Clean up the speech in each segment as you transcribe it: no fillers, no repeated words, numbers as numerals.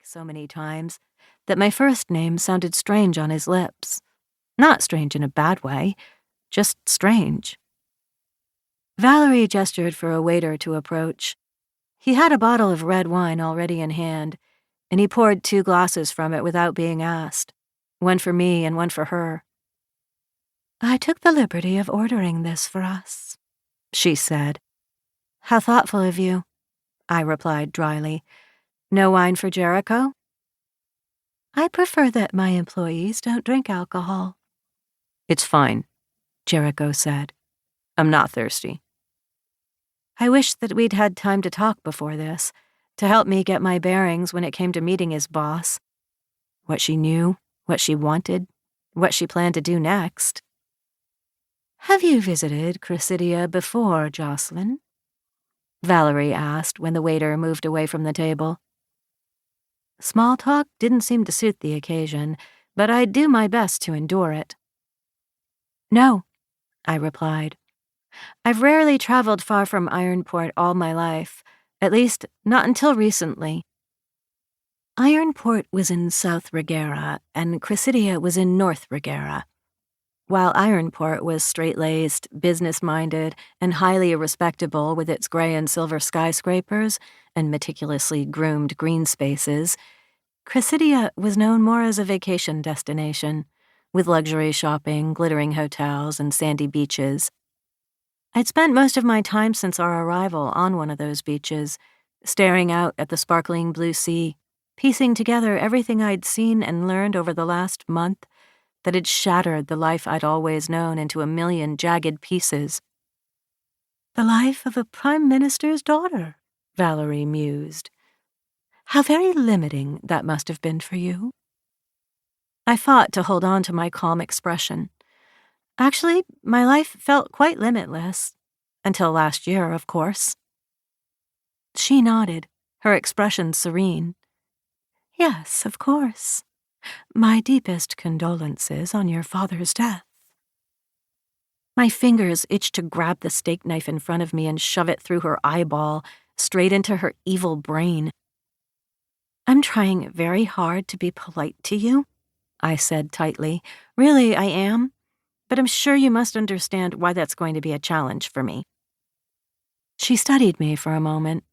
so many times that my first name sounded strange on his lips. Not strange in a bad way, just strange. Valery gestured for a waiter to approach. He had a bottle of red wine already in hand, and he poured 2 glasses from it without being asked, one for me and one for her. "I took the liberty of ordering this for us," she said. "How thoughtful of you," I replied dryly. "No wine for Jericho?" "I prefer that my employees don't drink alcohol." "It's fine," Jericho said. "I'm not thirsty." I wished that we'd had time to talk before this, to help me get my bearings when it came to meeting his boss. What she knew, what she wanted, what she planned to do next. "Have you visited Cressidia before, Josslyn?" Valery asked when the waiter moved away from the table. Small talk didn't seem to suit the occasion, but I'd do my best to endure it. "No," I replied. "I've rarely traveled far from Ironport all my life, at least not until recently." Ironport was in South Rigera, and Cressidia was in North Rigera. While Ironport was straight-laced, business-minded, and highly respectable with its gray and silver skyscrapers and meticulously groomed green spaces, Cressidia was known more as a vacation destination, with luxury shopping, glittering hotels, and sandy beaches. I'd spent most of my time since our arrival on one of those beaches, staring out at the sparkling blue sea, piecing together everything I'd seen and learned over the last month that had shattered the life I'd always known into a million jagged pieces. "The life of a prime minister's daughter," Valery mused. "How very limiting that must have been for you." I fought to hold on to my calm expression. Actually, my life felt quite limitless. Until last year, of course. She nodded, her expression serene. "Yes, of course. My deepest condolences on your father's death." My fingers itched to grab the steak knife in front of me and shove it through her eyeball, straight into her evil brain. "I'm trying very hard to be polite to you," I said tightly. "Really, I am. But I'm sure you must understand why that's going to be a challenge for me." She studied me for a moment,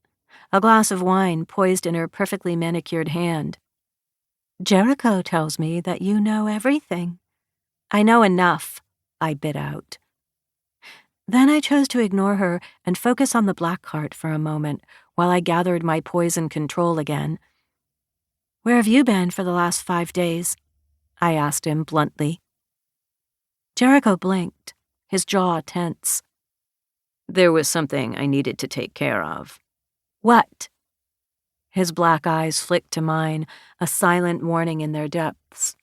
a glass of wine poised in her perfectly manicured hand. "Jericho tells me that you know everything." "I know enough," I bit out. Then I chose to ignore her and focus on the black cart for a moment while I gathered my poise and control again. "Where have you been for the last 5 days?" I asked him bluntly. Jericho blinked, his jaw tense. "There was something I needed to take care of." "What?" His black eyes flicked to mine, a silent warning in their depths.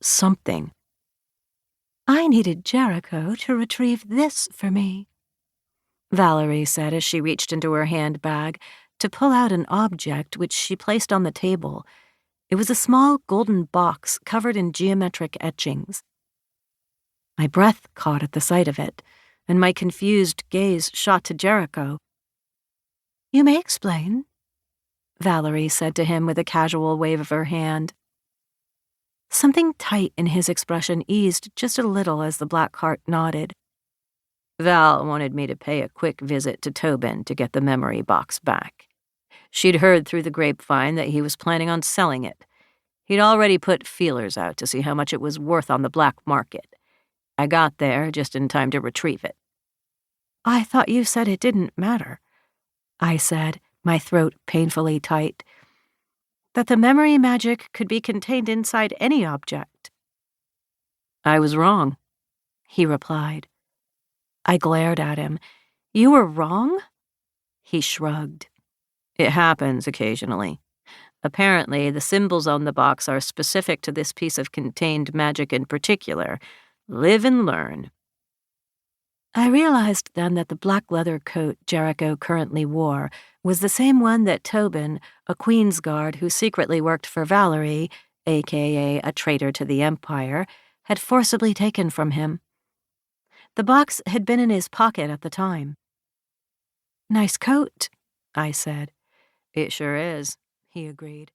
"Something." "I needed Jericho to retrieve this for me," Valery said as she reached into her handbag to pull out an object which she placed on the table. It was a small golden box covered in geometric etchings. My breath caught at the sight of it, and my confused gaze shot to Jericho. "You may explain," Valery said to him with a casual wave of her hand. Something tight in his expression eased just a little as the black cart nodded. "Val wanted me to pay a quick visit to Tobin to get the memory box back. She'd heard through the grapevine that he was planning on selling it. He'd already put feelers out to see how much it was worth on the black market. I got there just in time to retrieve it." "I thought you said it didn't matter," I said, my throat painfully tight. "That the memory magic could be contained inside any object." "I was wrong," he replied. I glared at him. "You were wrong?" He shrugged. "It happens occasionally. Apparently, the symbols on the box are specific to this piece of contained magic in particular. Live and learn." I realized then that the black leather coat Jericho currently wore was the same one that Tobin, a Queen's Guard who secretly worked for Valery, aka a traitor to the Empire, had forcibly taken from him. The box had been in his pocket at the time. "Nice coat," I said. "It sure is," he agreed.